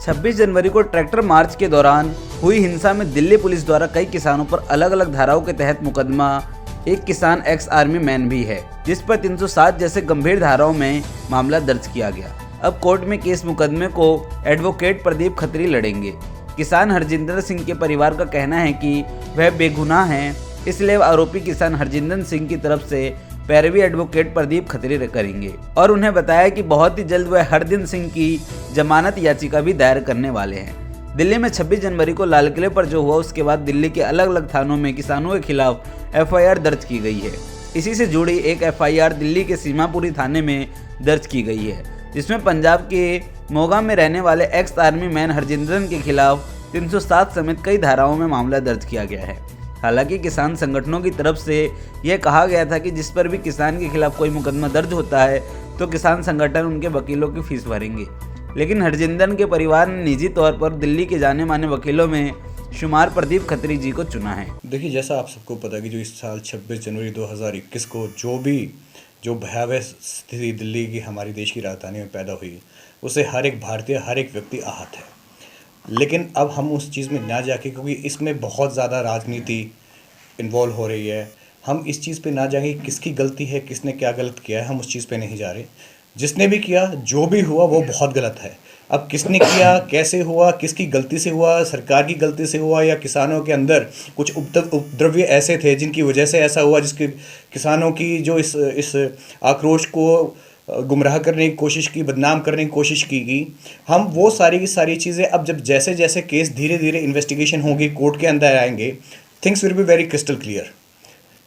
26 जनवरी को tractor march के दौरान हुई हिंसा में दिल्ली पुलिस द्वारा कई किसानों पर अलग अलग धाराओं के तहत मुकदमा, एक किसान एक्स आर्मी मैन भी है, जिस पर 307 जैसे गंभीर धाराओं में मामला दर्ज किया गया। अब कोर्ट में केस मुकदमे को एडवोकेट प्रदीप खत्री लड़ेंगे। किसान हरजिंदर सिंह के परिवार का कहना है कि वह बेगुनाह हैं, इसलिए आरोपी किसान हरजिंदर सिंह की तरफ से पैरवी एडवोकेट प्रदीप खत्री करेंगे और उन्हें बताया कि बहुत ही जल्द वह हरजिंदर सिंह की जमानत याचिका भी दायर करने वाले हैं। दिल्ली में 26 जनवरी को लाल किले पर जो हुआ, उसके बाद दिल्ली के अलग अलग थानों में किसानों के खिलाफ FIR दर्ज की गई है। इसी से जुड़ी एक FIR दिल्ली के सीमापुरी थाने में दर्ज की गई है, जिसमें पंजाब के मोगा में रहने वाले एक्स आर्मी मैन हरजिंदर के खिलाफ 307 समेत कई धाराओं में मामला दर्ज किया गया है। हालांकि किसान संगठनों की तरफ से यह कहा गया था कि जिस पर भी किसान के खिलाफ कोई मुकदमा दर्ज होता है तो किसान संगठन उनके वकीलों की फीस भरेंगे, लेकिन हरजिंदर के परिवार ने निजी तौर पर दिल्ली के जाने माने वकीलों में शुमार प्रदीप खत्री जी को चुना है। देखिए, जैसा आप सबको पता है कि जो इस साल 26 जनवरी 2021 को जो भयावह स्थिति दिल्ली की हमारी देश की राजधानी में पैदा हुई, उसे हर एक भारतीय, हर एक व्यक्ति आहत है। लेकिन अब हम उस चीज़ में ना जाके, क्योंकि इसमें बहुत ज़्यादा राजनीति इन्वॉल्व हो रही है, हम इस चीज़ पे ना जाएंगे किसकी गलती है, किसने क्या गलत किया है, हम उस चीज़ पे नहीं जा रहे। जिसने भी किया, जो भी हुआ, वो बहुत गलत है। अब किसने किया, कैसे हुआ, किसकी गलती से हुआ, सरकार की गलती से हुआ या किसानों के अंदर कुछ उपद्रव्य ऐसे थे जिनकी वजह से ऐसा हुआ, जिसके किसानों की जो इस आक्रोश को गुमराह करने की कोशिश की, बदनाम करने की कोशिश की गई, हम वो सारी की सारी चीज़ें अब जब जैसे जैसे केस धीरे धीरे इन्वेस्टिगेशन होगी, कोर्ट के अंदर आएंगे, things will be very crystal clear.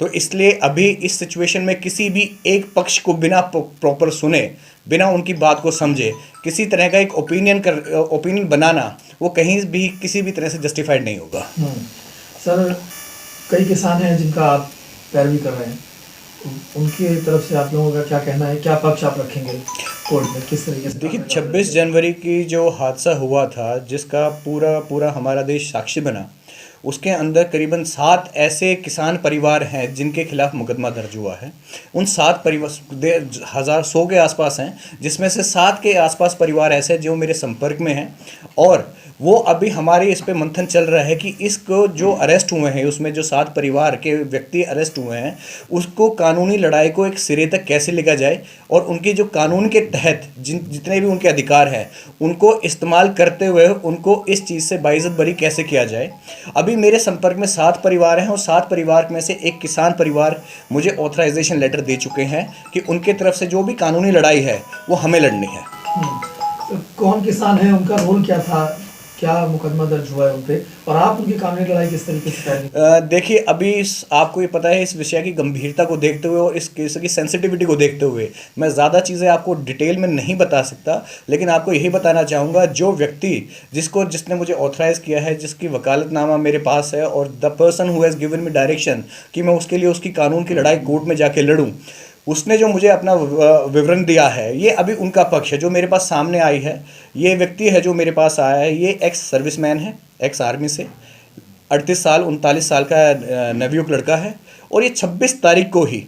तो इसलिए अभी इस सिचुएशन में किसी भी एक पक्ष को बिना प्रॉपर सुने, बिना उनकी बात को समझे, किसी तरह का एक ओपिनियन बनाना, वो कहीं भी किसी भी तरह से जस्टिफाइड नहीं होगा। सर, कई किसान हैं जिनका आप पैरवी कर रहे हैं, उनकी तरफ से आप लोगों का क्या कहना है, क्या पक्ष आप रखेंगे कोर्ट में, किस तरीके से? देखिए, 26 जनवरी की जो हादसा हुआ था, जिसका पूरा हमारा देश साक्षी बना, उसके अंदर करीबन 7 ऐसे किसान परिवार हैं जिनके खिलाफ मुकदमा दर्ज हुआ है। उन 7 परिवार 100 के आसपास हैं, जिसमें से 7 के आसपास परिवार ऐसे हैं जो मेरे संपर्क में हैं, और वो अभी हमारे इस पे मंथन चल रहा है कि इसको जो अरेस्ट हुए हैं, उसमें जो 7 परिवार के व्यक्ति अरेस्ट हुए हैं, उसको कानूनी लड़ाई को एक सिरे तक कैसे लेकर जाए और उनकी जो कानून के तहत जितने भी उनके अधिकार हैं, उनको इस्तेमाल करते हुए उनको इस चीज़ से बाइज्जत बरी कैसे किया जाए। अभी मेरे संपर्क में 7 परिवार हैं और 7 परिवार में से एक किसान परिवार मुझे ऑथराइजेशन लेटर दे चुके हैं कि उनके तरफ से जो भी कानूनी लड़ाई है वो हमें लड़नी है। तो कौन किसान है, उनका रोल क्या था, क्या मुकदमा दर्ज हुआ है उन पे, और आप उनकी कानूनी लड़ाई किस तरीके से करेंगे? देखिए, अभी आपको ये पता है, इस विषय की गंभीरता को देखते हुए और इस केस की सेंसिटिविटी को देखते हुए मैं ज़्यादा चीज़ें आपको डिटेल में नहीं बता सकता, लेकिन आपको यही बताना चाहूँगा, जो व्यक्ति जिसने मुझे ऑथराइज़ किया है, जिसकी वकालतनामा मेरे पास है, और the person who has given me direction कि मैं उसके लिए उसकी कानून की लड़ाई कोर्ट में जाके लड़ूँ, उसने जो मुझे अपना विवरण दिया है, ये अभी उनका पक्ष है जो मेरे पास सामने आई है। ये व्यक्ति है जो मेरे पास आया है, ये एक्स सर्विसमैन है, एक्स आर्मी से, 38 साल 39 साल का नवयुवक लड़का है, और ये 26 तारीख को ही,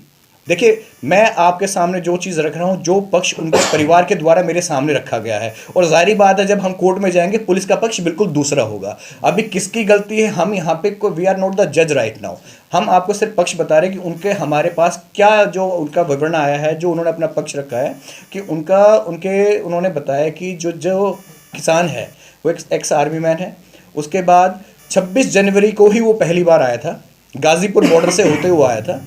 देखिए, मैं आपके सामने जो चीज़ रख रहा हूँ, जो पक्ष उनके परिवार के द्वारा मेरे सामने रखा गया है, और जाहिर बात है जब हम कोर्ट में जाएंगे पुलिस का पक्ष बिल्कुल दूसरा होगा। अभी किसकी गलती है, हम यहाँ पे वी आर नॉट द जज राइट नाउ, हम आपको सिर्फ पक्ष बता रहे हैं कि उनके हमारे पास क्या जो उनका विवरण आया है, जो उन्होंने अपना पक्ष रखा है, कि उन्होंने बताया कि जो किसान है वो एक्स आर्मी मैन है। उसके बाद 26 जनवरी को ही वो पहली बार आया था, गाज़ीपुर बॉर्डर से होते हुए आया था।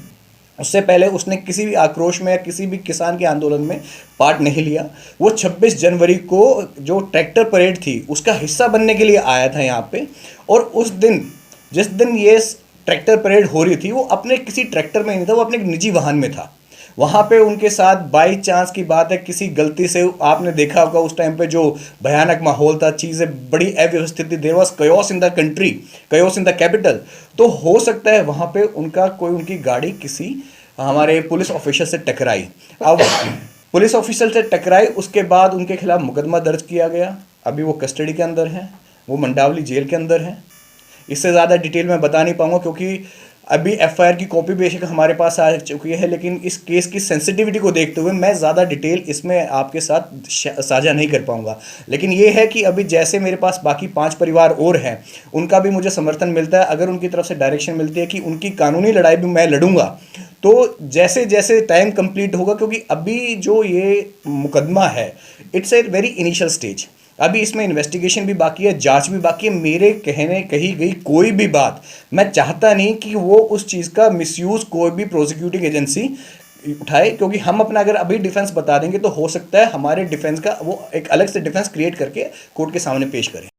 उससे पहले उसने किसी भी आक्रोश में या किसी भी किसान के आंदोलन में पार्ट नहीं लिया। वो 26 जनवरी को जो ट्रैक्टर परेड थी उसका हिस्सा बनने के लिए आया था यहाँ पे, और उस दिन, जिस दिन ये ट्रैक्टर परेड हो रही थी, वो अपने किसी ट्रैक्टर में नहीं था, वो अपने निजी वाहन में था। वहाँ पे उनके साथ बाई चांस की बात है, किसी गलती से, आपने देखा होगा उस टाइम पे जो भयानक माहौल था, चीज़ें बड़ी अव्यवस्थित थी, there was chaos in the country, chaos in the capital. तो हो सकता है वहाँ पे उनकी गाड़ी किसी हमारे पुलिस ऑफिसर से टकराई। अब पुलिस ऑफिसर से टकराई, उसके बाद उनके खिलाफ मुकदमा दर्ज किया गया। अभी वो कस्टडी के अंदर हैं, वो मंडावली जेल के अंदर हैं। इससे ज़्यादा डिटेल में बता नहीं पाऊँगा, क्योंकि अभी एफआईआर की कॉपी बेशक हमारे पास आ चुकी है, लेकिन इस केस की सेंसिटिविटी को देखते हुए मैं ज़्यादा डिटेल इसमें आपके साथ साझा नहीं कर पाऊंगा। लेकिन ये है कि अभी जैसे मेरे पास बाकी 5 परिवार और हैं, उनका भी मुझे समर्थन मिलता है। अगर उनकी तरफ से डायरेक्शन मिलती है कि उनकी कानूनी लड़ाई भी मैं लड़ूंगा, तो जैसे जैसे टाइम कंप्लीट होगा, क्योंकि अभी जो ये मुकदमा है it's a very initial stage, अभी इसमें इन्वेस्टिगेशन भी बाकी है, जांच भी बाकी है। मेरे कहने कही गई कोई भी बात मैं चाहता नहीं कि वो उस चीज़ का मिसयूज़ कोई भी प्रोसिक्यूटिंग एजेंसी उठाए, क्योंकि हम अपना अगर अभी डिफेंस बता देंगे तो हो सकता है हमारे डिफेंस का वो एक अलग से डिफेंस क्रिएट करके कोर्ट के सामने पेश करें।